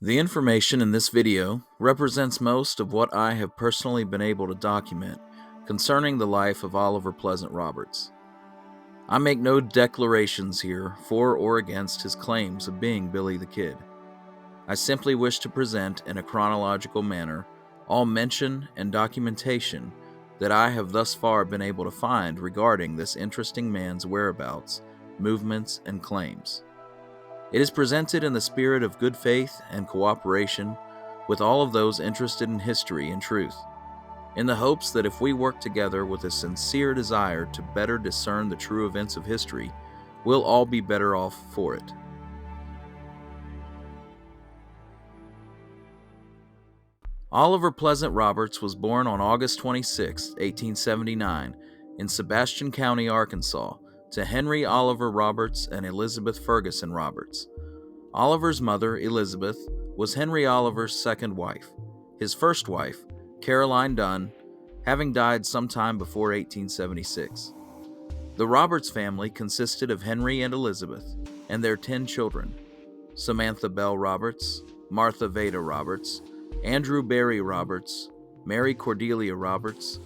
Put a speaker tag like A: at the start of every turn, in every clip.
A: The information in this video represents most of what I have personally been able to document concerning the life of Oliver Pleasant Roberts. I make no declarations here for or against his claims of being Billy the Kid. I simply wish to present in a chronological manner all mention and documentation that I have thus far been able to find regarding this interesting man's whereabouts, movements, and claims. It is presented in the spirit of good faith and cooperation with all of those interested in history and truth, in the hopes that if we work together with a sincere desire to better discern the true events of history, we'll all be better off for it. Oliver Pleasant Roberts was born on August 26, 1879, in Sebastian County, Arkansas, to Henry Oliver Roberts and Elizabeth Ferguson Roberts. Oliver's mother, Elizabeth, was Henry Oliver's second wife. His first wife, Caroline Dunn, having died sometime before 1876. The Roberts family consisted of Henry and Elizabeth and their 10 children: Samantha Bell Roberts, Martha Veda Roberts, Andrew Barry Roberts, Mary Cordelia Roberts,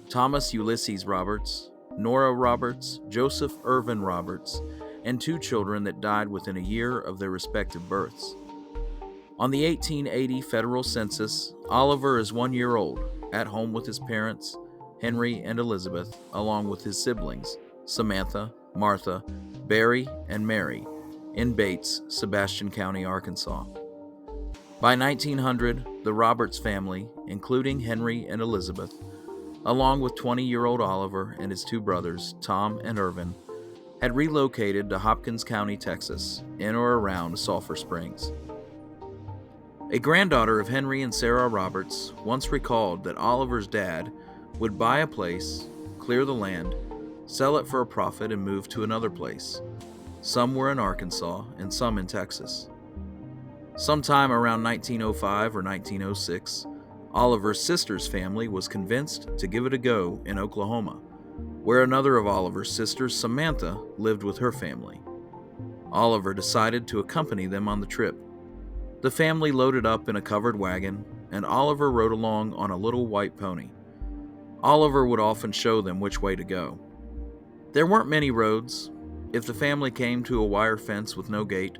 A: Thomas Ulysses Roberts, Nora Roberts, Joseph Irvin Roberts, and 2 children that died within a year of their respective births. On the 1880 federal census, Oliver is 1 year old, at home with his parents, Henry and Elizabeth, along with his siblings, Samantha, Martha, Barry, and Mary, in Bates, Sebastian County, Arkansas. By 1900, the Roberts family, including Henry and Elizabeth, along with 20-year-old Oliver and his 2 brothers, Tom and Irvin, had relocated to Hopkins County, Texas, in or around Sulphur Springs. A granddaughter of Henry and Sarah Roberts once recalled that Oliver's dad would buy a place, clear the land, sell it for a profit, and move to another place. Some were in Arkansas and some in Texas. Sometime around 1905 or 1906, Oliver's sister's family was convinced to give it a go in Oklahoma, where another of Oliver's sisters, Samantha, lived with her family. Oliver decided to accompany them on the trip. The family loaded up in a covered wagon, and Oliver rode along on a little white pony. Oliver would often show them which way to go. There weren't many roads. If the family came to a wire fence with no gate,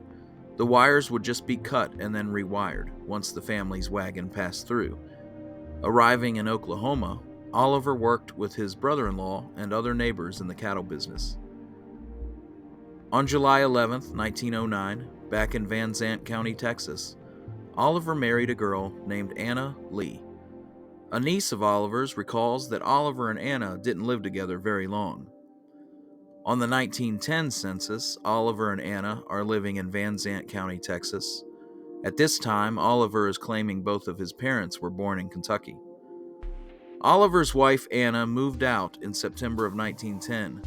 A: the wires would just be cut and then rewired once the family's wagon passed through. Arriving in Oklahoma, Oliver worked with his brother-in-law and other neighbors in the cattle business. On July 11, 1909, back in Van Zant County, Texas, Oliver married a girl named Anna Lee. A niece of Oliver's recalls that Oliver and Anna didn't live together very long. On the 1910 census, Oliver and Anna are living in Van Zant County, Texas. At this time, Oliver is claiming both of his parents were born in Kentucky. Oliver's wife Anna moved out in September of 1910,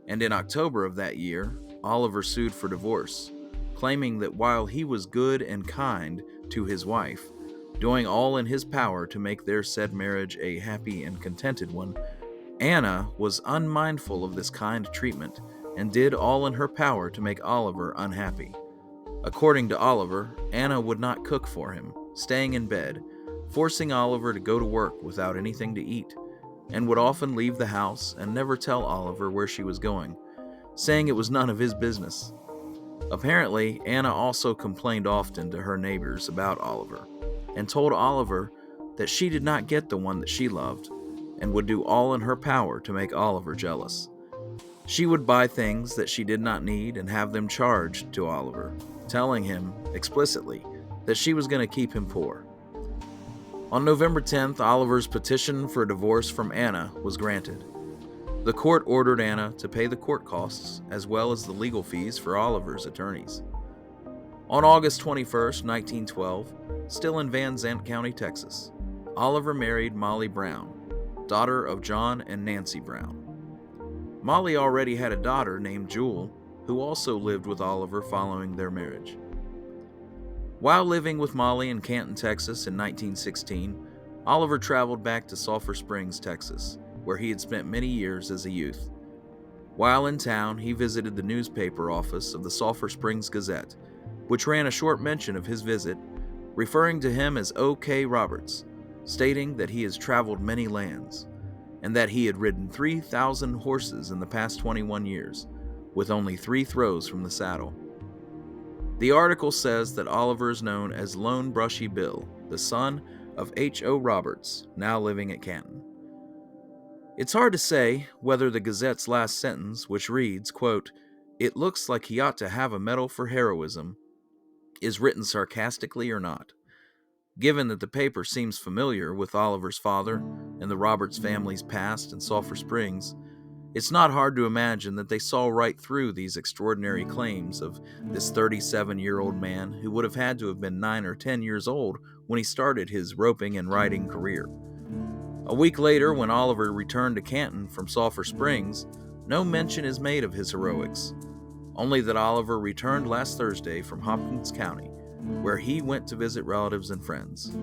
A: and in October of that year, Oliver sued for divorce, claiming that while he was good and kind to his wife, doing all in his power to make their said marriage a happy and contented one, Anna was unmindful of this kind treatment and did all in her power to make Oliver unhappy. According to Oliver, Anna would not cook for him, staying in bed, forcing Oliver to go to work without anything to eat, and would often leave the house and never tell Oliver where she was going, saying it was none of his business. Apparently, Anna also complained often to her neighbors about Oliver, and told Oliver that she did not get the one that she loved, and would do all in her power to make Oliver jealous. She would buy things that she did not need and have them charged to Oliver, telling him explicitly that she was going to keep him poor. On November 10th, Oliver's petition for a divorce from Anna was granted. The court ordered Anna to pay the court costs as well as the legal fees for Oliver's attorneys. On August 21st, 1912, still in Van Zant County, Texas, Oliver married Molly Brown, daughter of John and Nancy Brown. Molly already had a daughter named Jewel, who also lived with Oliver following their marriage. While living with Molly in Canton, Texas in 1916, Oliver traveled back to Sulphur Springs, Texas, where he had spent many years as a youth. While in town, he visited the newspaper office of the Sulphur Springs Gazette, which ran a short mention of his visit referring to him as O.K. Roberts, stating that he has traveled many lands, and that he had ridden 3,000 horses in the past 21 years, with only 3 throws from the saddle. The article says that Oliver is known as Lone Brushy Bill, the son of H.O. Roberts, now living at Canton. It's hard to say whether the Gazette's last sentence, which reads, quote, "It looks like he ought to have a medal for heroism," is written sarcastically or not. Given that the paper seems familiar with Oliver's father and the Roberts family's past in Sulphur Springs, it's not hard to imagine that they saw right through these extraordinary claims of this 37-year-old man who would have had to have been 9 or 10 years old when he started his roping and riding career. A week later, when Oliver returned to Canton from Sulphur Springs, no mention is made of his heroics, only that Oliver returned last Thursday from Hopkins County, where he went to visit relatives and friends.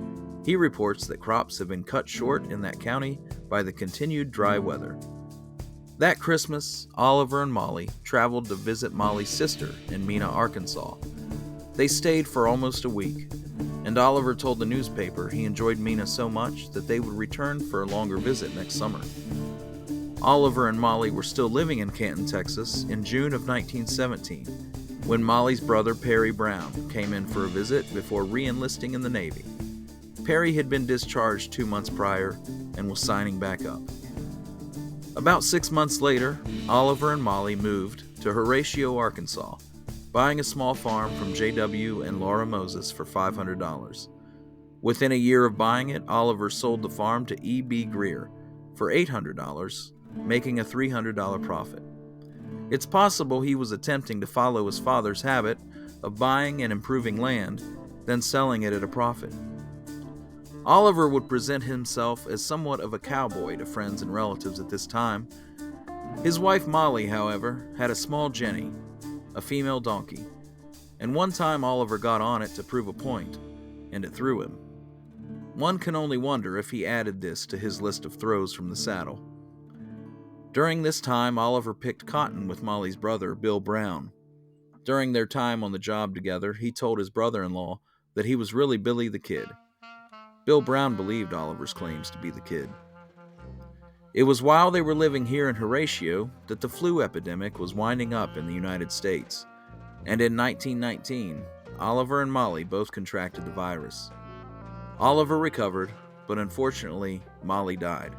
A: He reports that crops have been cut short in that county by the continued dry weather. That Christmas, Oliver and Molly traveled to visit Molly's sister in Mena, Arkansas. They stayed for almost a week, and Oliver told the newspaper he enjoyed Mena so much that they would return for a longer visit next summer. Oliver and Molly were still living in Canton, Texas in June of 1917, when Molly's brother Perry Brown came in for a visit before re-enlisting in the Navy. Perry had been discharged 2 months prior and was signing back up. About 6 months later, Oliver and Molly moved to Horatio, Arkansas, buying a small farm from J.W. and Laura Moses for $500. Within a year of buying it, Oliver sold the farm to E.B. Greer for $800, making a $300 profit. It's possible he was attempting to follow his father's habit of buying and improving land, then selling it at a profit. Oliver would present himself as somewhat of a cowboy to friends and relatives at this time. His wife Molly, however, had a small Jenny, a female donkey, and one time Oliver got on it to prove a point, and it threw him. One can only wonder if he added this to his list of throws from the saddle. During this time, Oliver picked cotton with Molly's brother, Bill Brown. During their time on the job together, he told his brother-in-law that he was really Billy the Kid. Bill Brown believed Oliver's claims to be the Kid. It was while they were living here in Horatio that the flu epidemic was winding up in the United States, and in 1919, Oliver and Molly both contracted the virus. Oliver recovered, but unfortunately, Molly died.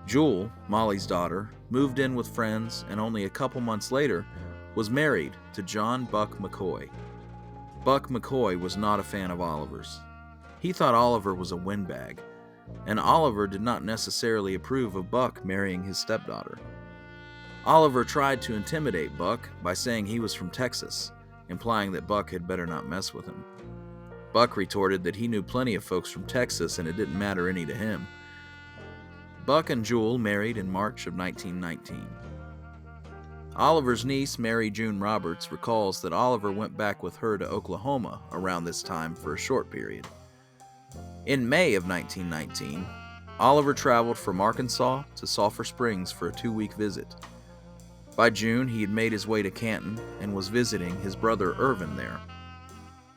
A: Jewel, Molly's daughter, moved in with friends and only a couple months later was married to John Buck McCoy. Buck McCoy was not a fan of Oliver's. He thought Oliver was a windbag, and Oliver did not necessarily approve of Buck marrying his stepdaughter. Oliver tried to intimidate Buck by saying he was from Texas, implying that Buck had better not mess with him. Buck retorted that he knew plenty of folks from Texas and it didn't matter any to him. Buck and Jewel married in March of 1919. Oliver's niece, Mary June Roberts, recalls that Oliver went back with her to Oklahoma around this time for a short period. In May of 1919, Oliver traveled from Arkansas to Sulphur Springs for a 2-week visit. By June, he had made his way to Canton and was visiting his brother Irvin there.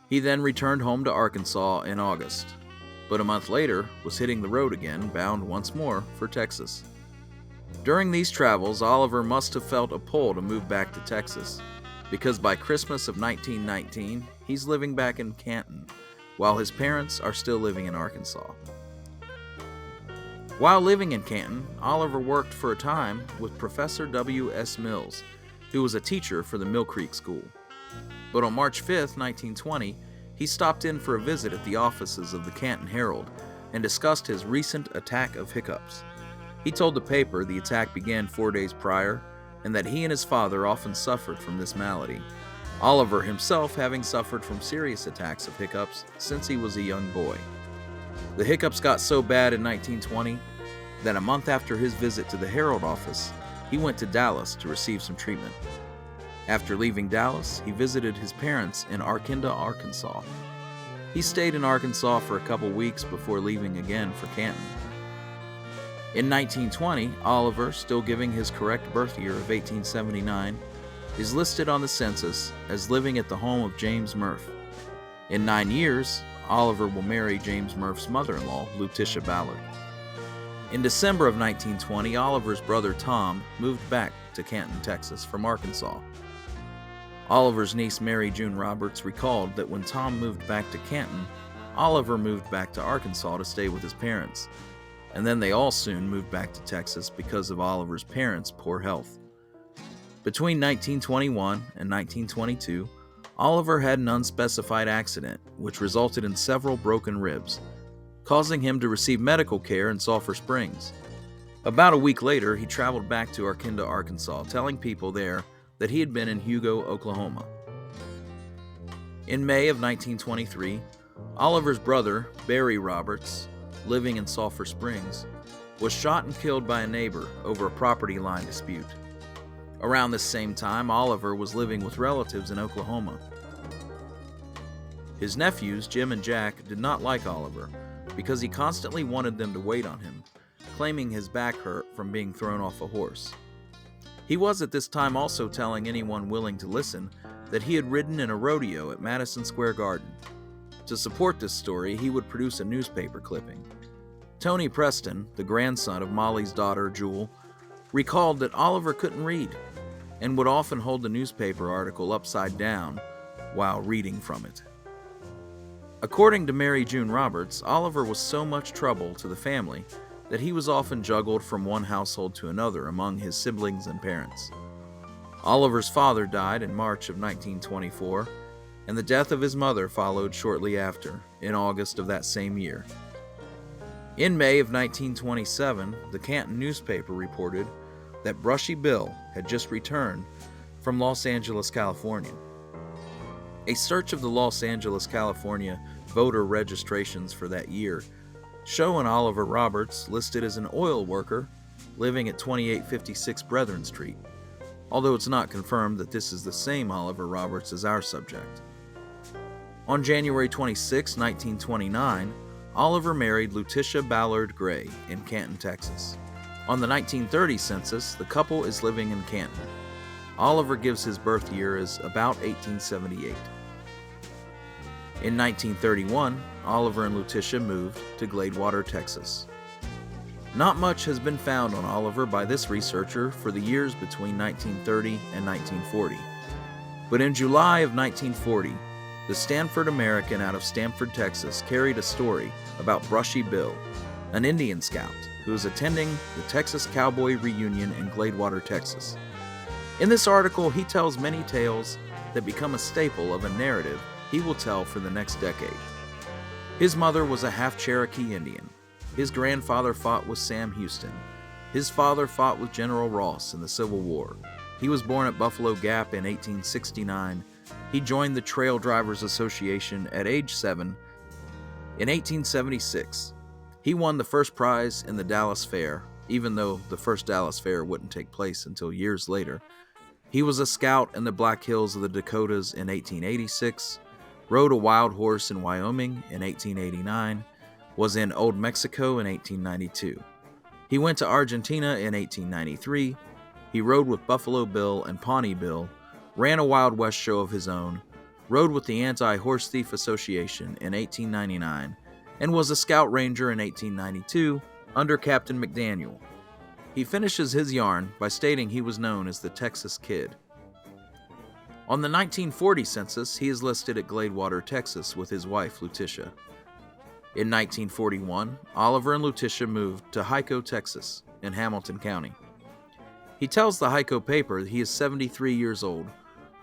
A: He then returned home to Arkansas in August, but a month later was hitting the road again, bound once more for Texas. During these travels, Oliver must have felt a pull to move back to Texas, because by Christmas of 1919, he's living back in Canton, while his parents are still living in Arkansas. While living in Canton, Oliver worked for a time with Professor W.S. Mills, who was a teacher for the Mill Creek School. But on March 5, 1920, he stopped in for a visit at the offices of the Canton Herald and discussed his recent attack of hiccups. He told the paper the attack began 4 days prior and that he and his father often suffered from this malady, Oliver himself having suffered from serious attacks of hiccups since he was a young boy. The hiccups got so bad in 1920 that a month after his visit to the Herald office, he went to Dallas to receive some treatment. After leaving Dallas, he visited his parents in Arkinda, Arkansas. He stayed in Arkansas for a couple weeks before leaving again for Canton. In 1920, Oliver, still giving his correct birth year of 1879, is listed on the census as living at the home of James Murph. In 9 years, Oliver will marry James Murph's mother-in-law, Lutetia Ballard. In December of 1920, Oliver's brother Tom moved back to Canton, Texas from Arkansas. Oliver's niece Mary June Roberts recalled that when Tom moved back to Canton, Oliver moved back to Arkansas to stay with his parents, and then they all soon moved back to Texas because of Oliver's parents' poor health. Between 1921 and 1922, Oliver had an unspecified accident which resulted in several broken ribs, causing him to receive medical care in Sulphur Springs. About a week later, he traveled back to Arkinda, Arkansas, telling people there that he had been in Hugo, Oklahoma. In May of 1923, Oliver's brother, Barry Roberts, living in Sulphur Springs, was shot and killed by a neighbor over a property line dispute. Around this same time, Oliver was living with relatives in Oklahoma. His nephews, Jim and Jack, did not like Oliver because he constantly wanted them to wait on him, claiming his back hurt from being thrown off a horse. He was at this time also telling anyone willing to listen that he had ridden in a rodeo at Madison Square Garden. To support this story, he would produce a newspaper clipping. Tony Preston, the grandson of Molly's daughter, Jewel, recalled that Oliver couldn't read and would often hold the newspaper article upside down while reading from it. According to Mary June Roberts, Oliver was so much trouble to the family that he was often juggled from one household to another among his siblings and parents. Oliver's father died in March of 1924, and the death of his mother followed shortly after, in August of that same year. In May of 1927, the Canton newspaper reported that Brushy Bill had just returned from Los Angeles, California. A search of the Los Angeles, California voter registrations for that year show an Oliver Roberts listed as an oil worker living at 2856 Brethren Street, although it's not confirmed that this is the same Oliver Roberts as our subject. On January 26, 1929, Oliver married Lutetia Ballard Gray in Canton, Texas. On the 1930 census, the couple is living in Canton. Oliver gives his birth year as about 1878. In 1931, Oliver and Lutetia moved to Gladewater, Texas. Not much has been found on Oliver by this researcher for the years between 1930 and 1940. But in July of 1940, the Stanford American out of Stamford, Texas, carried a story about Brushy Bill, an Indian scout who is attending the Texas Cowboy Reunion in Gladewater, Texas. In this article, he tells many tales that become a staple of a narrative he will tell for the next decade. His mother was a half-Cherokee Indian. His grandfather fought with Sam Houston. His father fought with General Ross in the Civil War. He was born at Buffalo Gap in 1869. He joined the Trail Drivers Association at age 7. In 1876, he won the first prize in the Dallas Fair, even though the first Dallas Fair wouldn't take place until years later. He was a scout in the Black Hills of the Dakotas in 1886, rode a wild horse in Wyoming in 1889, was in Old Mexico in 1892. He went to Argentina in 1893. He rode with Buffalo Bill and Pawnee Bill, ran a Wild West show of his own, rode with the Anti-Horse Thief Association in 1899, and was a scout ranger in 1892 under Captain McDaniel. He finishes his yarn by stating he was known as the Texas Kid. On the 1940 census, he is listed at Gladewater, Texas, with his wife, Lutetia. In 1941, Oliver and Lutetia moved to Hyco, Texas, in Hamilton County. He tells the Hyco paper that he is 73 years old,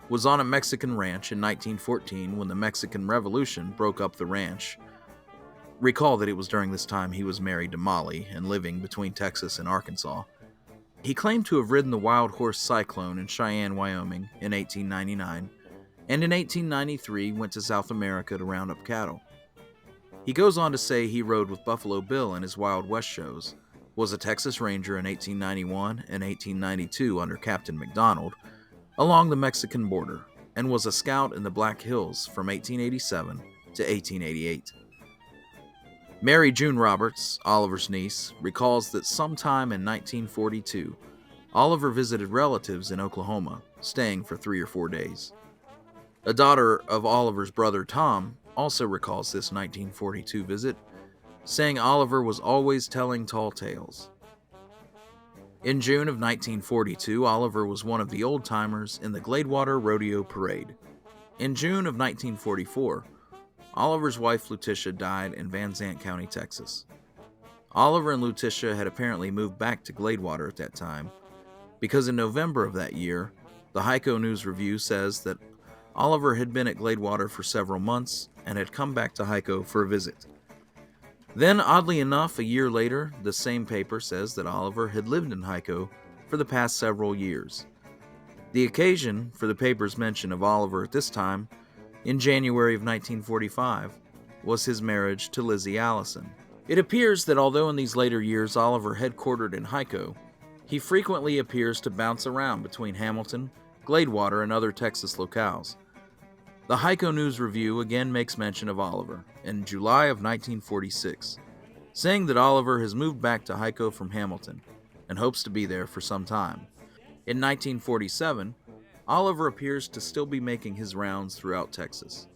A: was on a Mexican ranch in 1914 when the Mexican Revolution broke up the ranch. Recall that it was during this time he was married to Molly and living between Texas and Arkansas. He claimed to have ridden the Wild Horse Cyclone in Cheyenne, Wyoming in 1899, and in 1893 went to South America to round up cattle. He goes on to say he rode with Buffalo Bill in his Wild West shows, was a Texas Ranger in 1891 and 1892 under Captain McDonald, along the Mexican border, and was a scout in the Black Hills from 1887 to 1888. Mary June Roberts, Oliver's niece, recalls that sometime in 1942, Oliver visited relatives in Oklahoma, staying for 3 or 4 days. A daughter of Oliver's brother Tom also recalls this 1942 visit, saying Oliver was always telling tall tales. In June of 1942, Oliver was one of the old-timers in the Gladewater Rodeo Parade. In June of 1944, Oliver's wife Letitia died in Van Zandt County, Texas. Oliver and Letitia had apparently moved back to Gladewater at that time, because in November of that year, the Hico News Review says that Oliver had been at Gladewater for several months and had come back to Hico for a visit. Then, oddly enough, a year later, the same paper says that Oliver had lived in Hico for the past several years. The occasion for the paper's mention of Oliver at this time, in January of 1945, was his marriage to Lizzie Allison. It appears that although in these later years Oliver headquartered in Hico, he frequently appears to bounce around between Hamilton, Gladewater, and other Texas locales. The Hico News Review again makes mention of Oliver in July of 1946, saying that Oliver has moved back to Hico from Hamilton and hopes to be there for some time. In 1947, Oliver appears to still be making his rounds throughout Texas.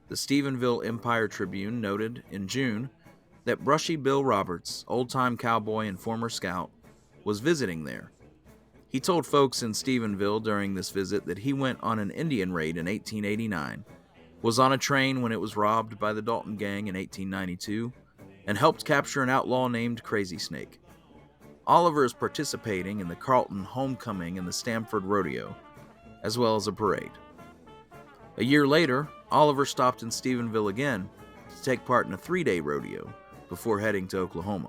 A: The Stephenville Empire Tribune noted in June that Brushy Bill Roberts, old-time cowboy and former scout, was visiting there. He told folks in Stephenville during this visit that he went on an Indian raid in 1889, was on a train when it was robbed by the Dalton Gang in 1892, and helped capture an outlaw named Crazy Snake. Oliver is participating in the Carlton Homecoming and the Stamford Rodeo, as well as a parade. A year later, Oliver stopped in Stephenville again to take part in a 3-day rodeo before heading to Oklahoma.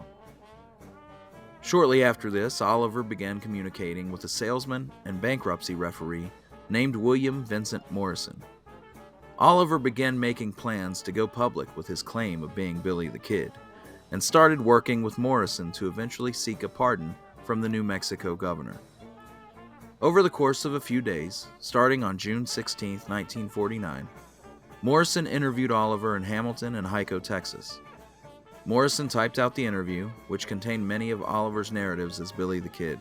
A: Shortly after this, Oliver began communicating with a salesman and bankruptcy referee named William Vincent Morrison. Oliver began making plans to go public with his claim of being Billy the Kid, and started working with Morrison to eventually seek a pardon from the New Mexico governor. Over the course of a few days, starting on June 16, 1949, Morrison interviewed Oliver in Hamilton and Hico, Texas. Morrison typed out the interview, which contained many of Oliver's narratives as Billy the Kid.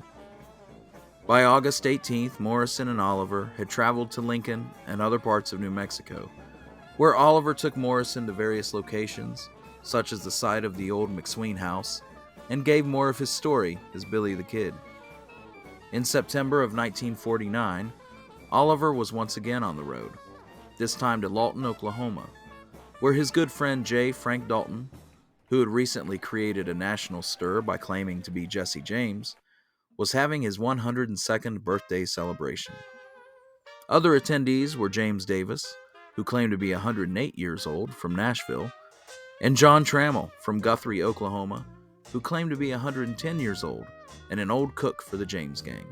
A: By August 18th, Morrison and Oliver had traveled to Lincoln and other parts of New Mexico, where Oliver took Morrison to various locations, such as the site of the old McSween house, and gave more of his story as Billy the Kid. In September of 1949, Oliver was once again on the road, this time to Lawton, Oklahoma, where his good friend J. Frank Dalton, who had recently created a national stir by claiming to be Jesse James, was having his 102nd birthday celebration. Other attendees were James Davis, who claimed to be 108 years old, from Nashville, and John Trammell from Guthrie, Oklahoma, who claimed to be 110 years old and an old cook for the James Gang.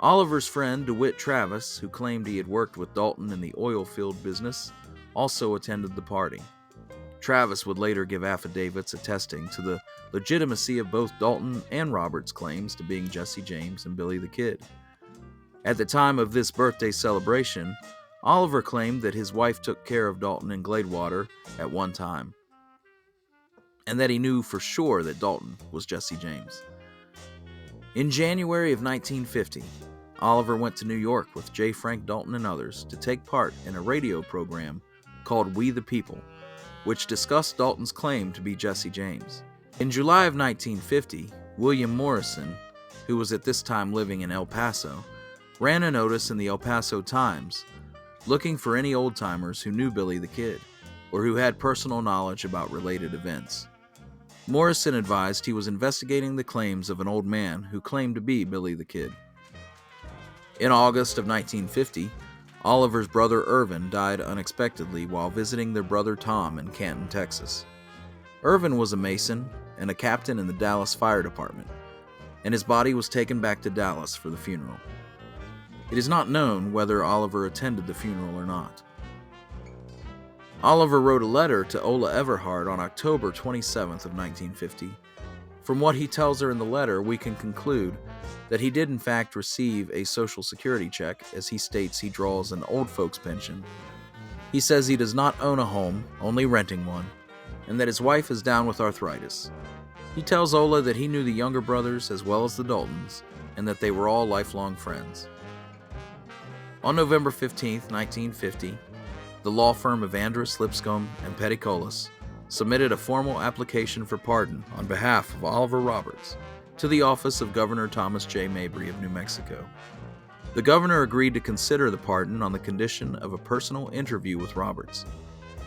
A: Oliver's friend DeWitt Travis, who claimed he had worked with Dalton in the oil field business, also attended the party. Travis would later give affidavits attesting to the legitimacy of both Dalton and Roberts' claims to being Jesse James and Billy the Kid. At the time of this birthday celebration, Oliver claimed that his wife took care of Dalton in Gladewater at one time, and that he knew for sure that Dalton was Jesse James. In January of 1950, Oliver went to New York with J. Frank Dalton and others to take part in a radio program called We the People, which discussed Dalton's claim to be Jesse James. In July of 1950, William Morrison, who was at this time living in El Paso, ran a notice in the El Paso Times looking for any old-timers who knew Billy the Kid, or who had personal knowledge about related events. Morrison advised he was investigating the claims of an old man who claimed to be Billy the Kid. In August of 1950, Oliver's brother Irvin died unexpectedly while visiting their brother Tom in Canton, Texas. Irvin was a Mason and a captain in the Dallas Fire Department, and his body was taken back to Dallas for the funeral. It is not known whether Oliver attended the funeral or not. Oliver wrote a letter to Ola Everhard on October 27th of 1950. From what he tells her in the letter, we can conclude that he did in fact receive a Social Security check, as he states he draws an old folks pension. He says he does not own a home, only renting one, and that his wife is down with arthritis. He tells Ola that he knew the younger brothers as well as the Daltons, and that they were all lifelong friends. On November 15th, 1950, the law firm of Andrus, Lipscomb, and Petticolas submitted a formal application for pardon on behalf of Oliver Roberts to the office of Governor Thomas J. Mabry of New Mexico. The governor agreed to consider the pardon on the condition of a personal interview with Roberts,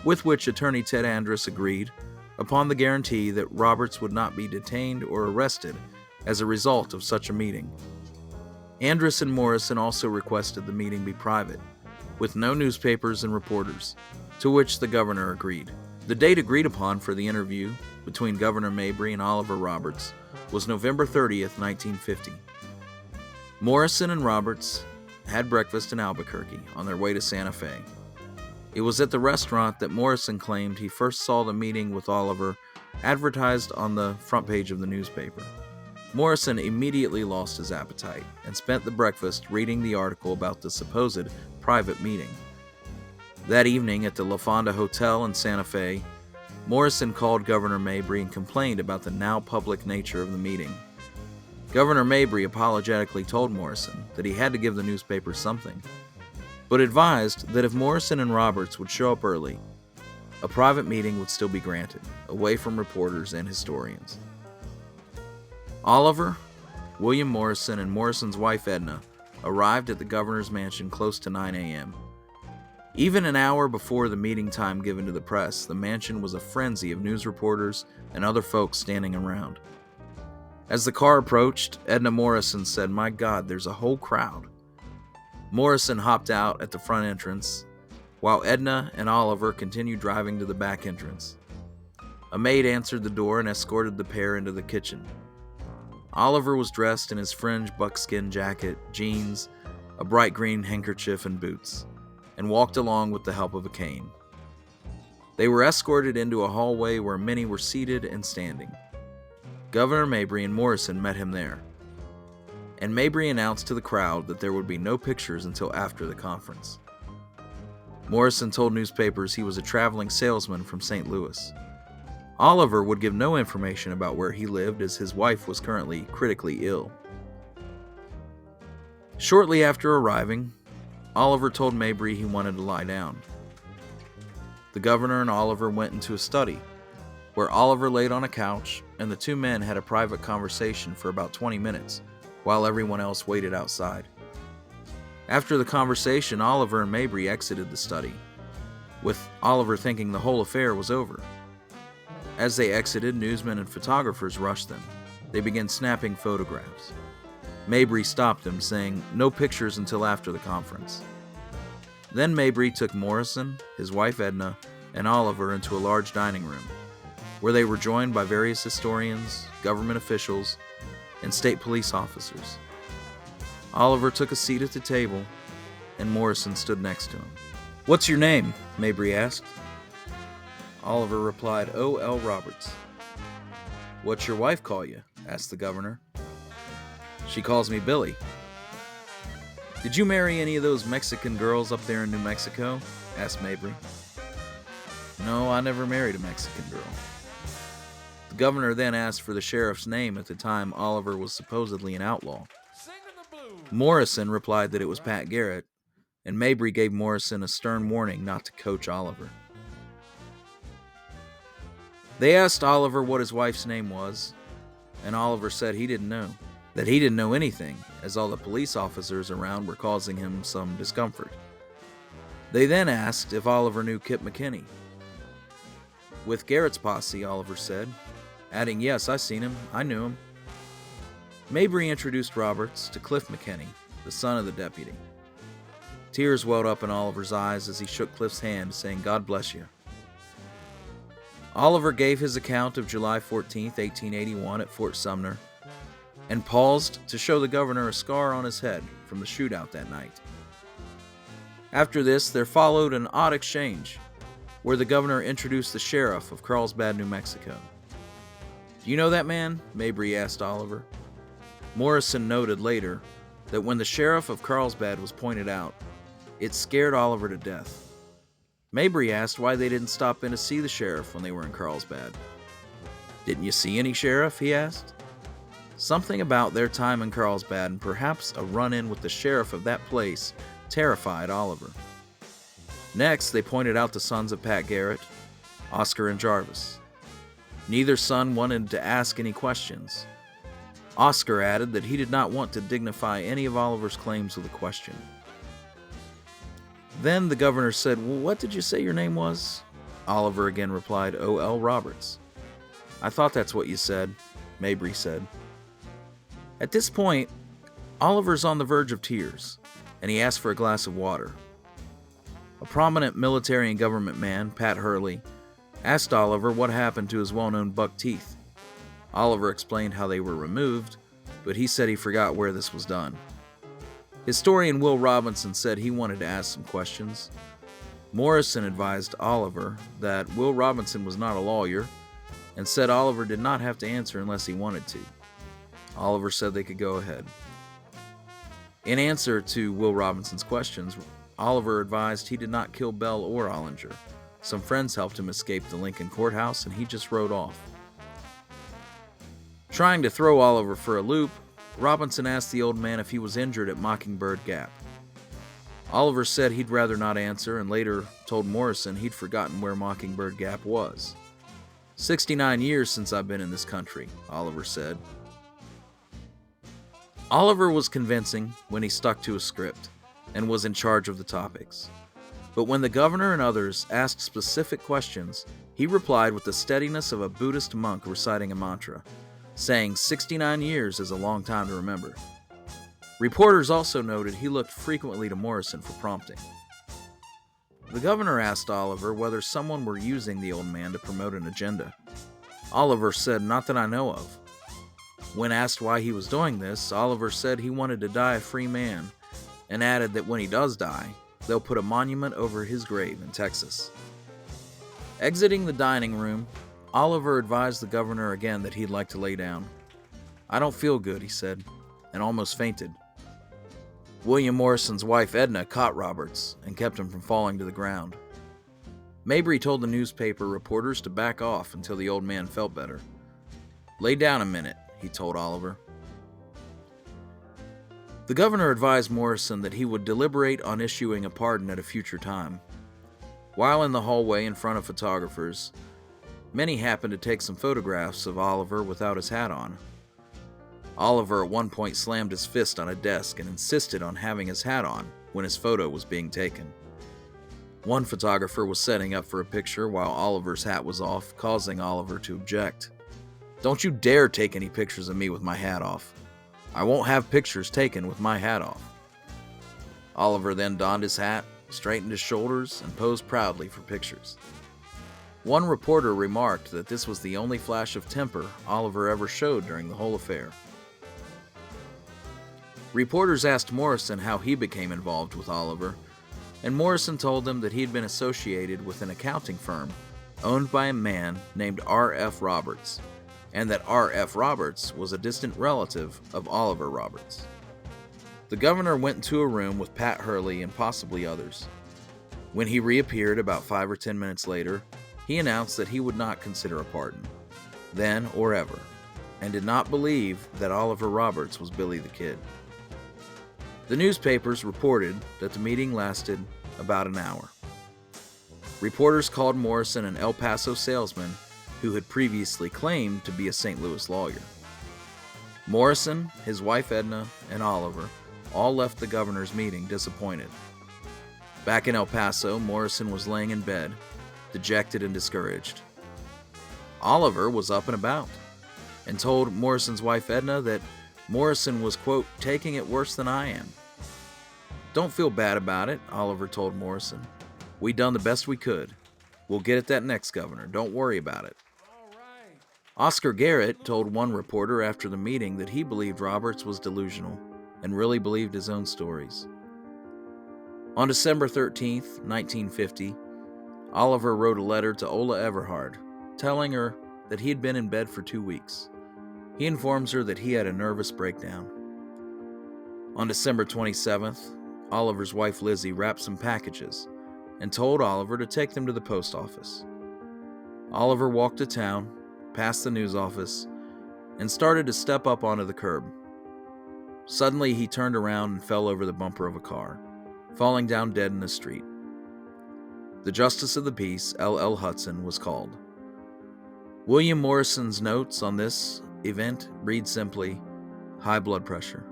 A: with which Attorney Ted Andrus agreed upon the guarantee that Roberts would not be detained or arrested as a result of such a meeting. Andrus and Morrison also requested the meeting be private, with no newspapers and reporters, to which the governor agreed. The date agreed upon for the interview between Governor Mabry and Oliver Roberts was November 30th, 1950. Morrison and Roberts had breakfast in Albuquerque on their way to Santa Fe. It was at the restaurant that Morrison claimed he first saw the meeting with Oliver advertised on the front page of the newspaper. Morrison immediately lost his appetite and spent the breakfast reading the article about the supposed private meeting. That evening at the La Fonda Hotel in Santa Fe, Morrison called Governor Mabry and complained about the now public nature of the meeting. Governor Mabry apologetically told Morrison that he had to give the newspaper something, but advised that if Morrison and Roberts would show up early, a private meeting would still be granted, away from reporters and historians. Oliver, William Morrison, and Morrison's wife Edna arrived at the governor's mansion close to 9 a.m. Even an hour before the meeting time given to the press, the mansion was a frenzy of news reporters and other folks standing around. As the car approached, Edna Morrison said, "My God, there's a whole crowd." Morrison hopped out at the front entrance, while Edna and Oliver continued driving to the back entrance. A maid answered the door and escorted the pair into the kitchen. Oliver was dressed in his fringed buckskin jacket, jeans, a bright green handkerchief, and boots, and walked along with the help of a cane. They were escorted into a hallway where many were seated and standing. Governor Mabry and Morrison met him there, and Mabry announced to the crowd that there would be no pictures until after the conference. Morrison told newspapers he was a traveling salesman from St. Louis. Oliver would give no information about where he lived, as his wife was currently critically ill. Shortly after arriving, Oliver told Mabry he wanted to lie down. The governor and Oliver went into a study, where Oliver laid on a couch, and the two men had a private conversation for about 20 minutes, while everyone else waited outside. After the conversation, Oliver and Mabry exited the study, with Oliver thinking the whole affair was over. As they exited, newsmen and photographers rushed them. They began snapping photographs. Mabry stopped them, saying, "No pictures until after the conference." Then Mabry took Morrison, his wife Edna, and Oliver into a large dining room, where they were joined by various historians, government officials, and state police officers. Oliver took a seat at the table, and Morrison stood next to him. "What's your name?" Mabry asked. Oliver replied, "O.L. Roberts." "What's your wife call you?" asked the governor. "She calls me Billy." "Did you marry any of those Mexican girls up there in New Mexico?" asked Mabry. "No, I never married a Mexican girl." The governor then asked for the sheriff's name at the time Oliver was supposedly an outlaw. Morrison replied that it was Pat Garrett, and Mabry gave Morrison a stern warning not to coach Oliver. They asked Oliver what his wife's name was, and Oliver said he didn't know, that he didn't know anything, as all the police officers around were causing him some discomfort. They then asked if Oliver knew Kip McKinney. "With Garrett's posse," Oliver said, adding, "Yes, I seen him. I knew him." Mabry introduced Roberts to Cliff McKinney, the son of the deputy. Tears welled up in Oliver's eyes as he shook Cliff's hand, saying, "God bless you." Oliver gave his account of July 14, 1881 at Fort Sumner, and paused to show the governor a scar on his head from the shootout that night. After this, there followed an odd exchange, where the governor introduced the sheriff of Carlsbad, New Mexico. "Do you know that man?" Mabry asked Oliver. Morrison noted later that when the sheriff of Carlsbad was pointed out, it scared Oliver to death. Mabry asked why they didn't stop in to see the sheriff when they were in Carlsbad. "Didn't you see any sheriff?" he asked. Something about their time in Carlsbad, and perhaps a run-in with the sheriff of that place, terrified Oliver. Next, they pointed out the sons of Pat Garrett, Oscar and Jarvis. Neither son wanted to ask any questions. Oscar added that he did not want to dignify any of Oliver's claims with a question. Then the governor said, "Well, what did you say your name was?" Oliver again replied, O.L. Roberts. "I thought that's what you said," Mabry said. At this point, Oliver's on the verge of tears, and he asked for a glass of water. A prominent military and government man, Pat Hurley, asked Oliver what happened to his well-known buck teeth. Oliver explained how they were removed, but he said he forgot where this was done. Historian Will Robinson said he wanted to ask some questions. Morrison advised Oliver that Will Robinson was not a lawyer and said Oliver did not have to answer unless he wanted to. Oliver said they could go ahead. In answer to Will Robinson's questions, Oliver advised he did not kill Bell or Ollinger. Some friends helped him escape the Lincoln courthouse, and he just rode off. Trying to throw Oliver for a loop, Robinson asked the old man if he was injured at Mockingbird Gap. Oliver said he'd rather not answer, and later told Morrison he'd forgotten where Mockingbird Gap was. 69 years since I've been in this country, Oliver said. Oliver was convincing when he stuck to a script and was in charge of the topics. But when the governor and others asked specific questions, he replied with the steadiness of a Buddhist monk reciting a mantra, saying 69 years is a long time to remember. Reporters also noted he looked frequently to Morrison for prompting. The governor asked Oliver whether someone were using the old man to promote an agenda. Oliver said, "Not that I know of." When asked why he was doing this, Oliver said he wanted to die a free man, and added that when he does die, they'll put a monument over his grave in Texas. Exiting the dining room, Oliver advised the governor again that he'd like to lay down. "I don't feel good," he said, and almost fainted. William Morrison's wife Edna caught Roberts and kept him from falling to the ground. Mabry told the newspaper reporters to back off until the old man felt better. "Lay down a minute," he told Oliver. The governor advised Morrison that he would deliberate on issuing a pardon at a future time. While in the hallway in front of photographers, many happened to take some photographs of Oliver without his hat on. Oliver at one point slammed his fist on a desk and insisted on having his hat on when his photo was being taken. One photographer was setting up for a picture while Oliver's hat was off, causing Oliver to object. "Don't you dare take any pictures of me with my hat off. I won't have pictures taken with my hat off." Oliver then donned his hat, straightened his shoulders, and posed proudly for pictures. One reporter remarked that this was the only flash of temper Oliver ever showed during the whole affair. Reporters asked Morrison how he became involved with Oliver, and Morrison told them that he had been associated with an accounting firm owned by a man named R.F. Roberts, and that R.F. Roberts was a distant relative of Oliver Roberts. The governor went into a room with Pat Hurley and possibly others. When he reappeared about 5 or 10 minutes later, he announced that he would not consider a pardon, then or ever, and did not believe that Oliver Roberts was Billy the Kid. The newspapers reported that the meeting lasted about an hour. Reporters called Morrison an El Paso salesman who had previously claimed to be a St. Louis lawyer. Morrison, his wife Edna, and Oliver all left the governor's meeting disappointed. Back in El Paso, Morrison was laying in bed, dejected and discouraged. Oliver was up and about, and told Morrison's wife Edna that Morrison was, quote, "taking it worse than I am." "Don't feel bad about it," Oliver told Morrison. "We done the best we could. We'll get at that next governor. Don't worry about it." Oscar Garrett told one reporter after the meeting that he believed Roberts was delusional and really believed his own stories. On December 13th, 1950, Oliver wrote a letter to Ola Everhard, telling her that he had been in bed for 2 weeks. He informs her that he had a nervous breakdown. On December 27th, Oliver's wife Lizzie wrapped some packages and told Oliver to take them to the post office. Oliver walked to town, past the news office, and started to step up onto the curb. Suddenly, he turned around and fell over the bumper of a car, falling down dead in the street. The Justice of the Peace, L.L. Hudson, was called. William Morrison's notes on this event read simply, high blood pressure.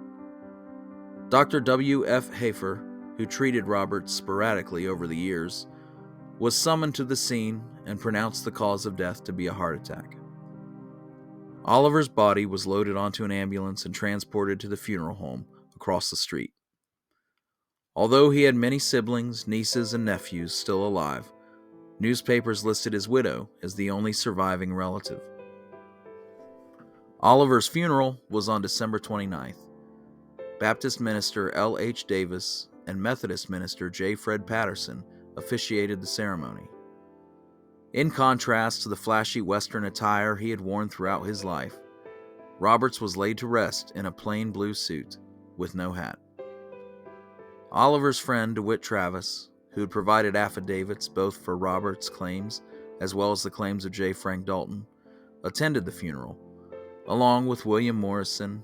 A: Dr. W.F. Hafer, who treated Roberts sporadically over the years, was summoned to the scene and pronounced the cause of death to be a heart attack. Oliver's body was loaded onto an ambulance and transported to the funeral home across the street. Although he had many siblings, nieces, and nephews still alive, newspapers listed his widow as the only surviving relative. Oliver's funeral was on December 29th. Baptist minister L. H. Davis and Methodist minister J. Fred Patterson officiated the ceremony. In contrast to the flashy Western attire he had worn throughout his life, Roberts was laid to rest in a plain blue suit with no hat. Oliver's friend DeWitt Travis, who had provided affidavits both for Roberts' claims as well as the claims of J. Frank Dalton, attended the funeral, along with William Morrison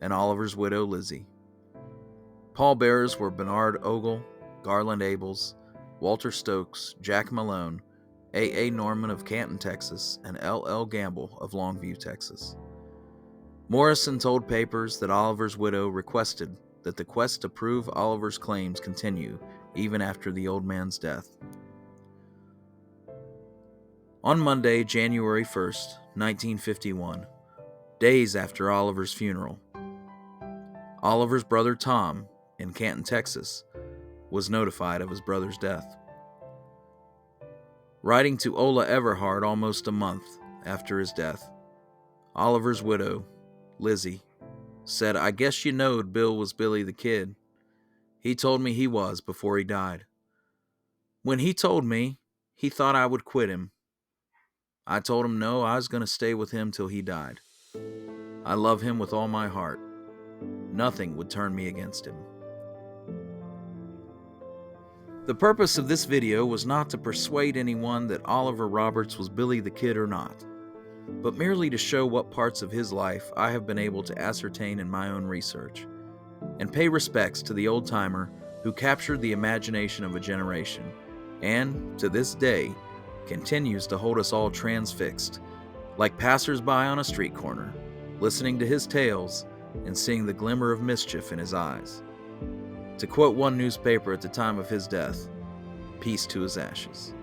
A: and Oliver's widow Lizzie. Pallbearers were Bernard Ogle, Garland Abels, Walter Stokes, Jack Malone, A. Norman of Canton, Texas, and L. Gamble of Longview, Texas. Morrison told papers that Oliver's widow requested that the quest to prove Oliver's claims continue even after the old man's death. On Monday, January 1st, 1951, days after Oliver's funeral, Oliver's brother Tom, in Canton, Texas, was notified of his brother's death. Writing to Ola Everhart almost a month after his death, Oliver's widow, Lizzie, said, "I guess you knowed Bill was Billy the Kid. He told me he was before he died. When he told me, he thought I would quit him. I told him no, I was going to stay with him till he died. I love him with all my heart. Nothing would turn me against him." The purpose of this video was not to persuade anyone that Oliver Roberts was Billy the Kid or not, but merely to show what parts of his life I have been able to ascertain in my own research, and pay respects to the old-timer who captured the imagination of a generation, and, to this day, continues to hold us all transfixed, like passersby on a street corner, listening to his tales and seeing the glimmer of mischief in his eyes. To quote one newspaper at the time of his death, "Peace to his ashes."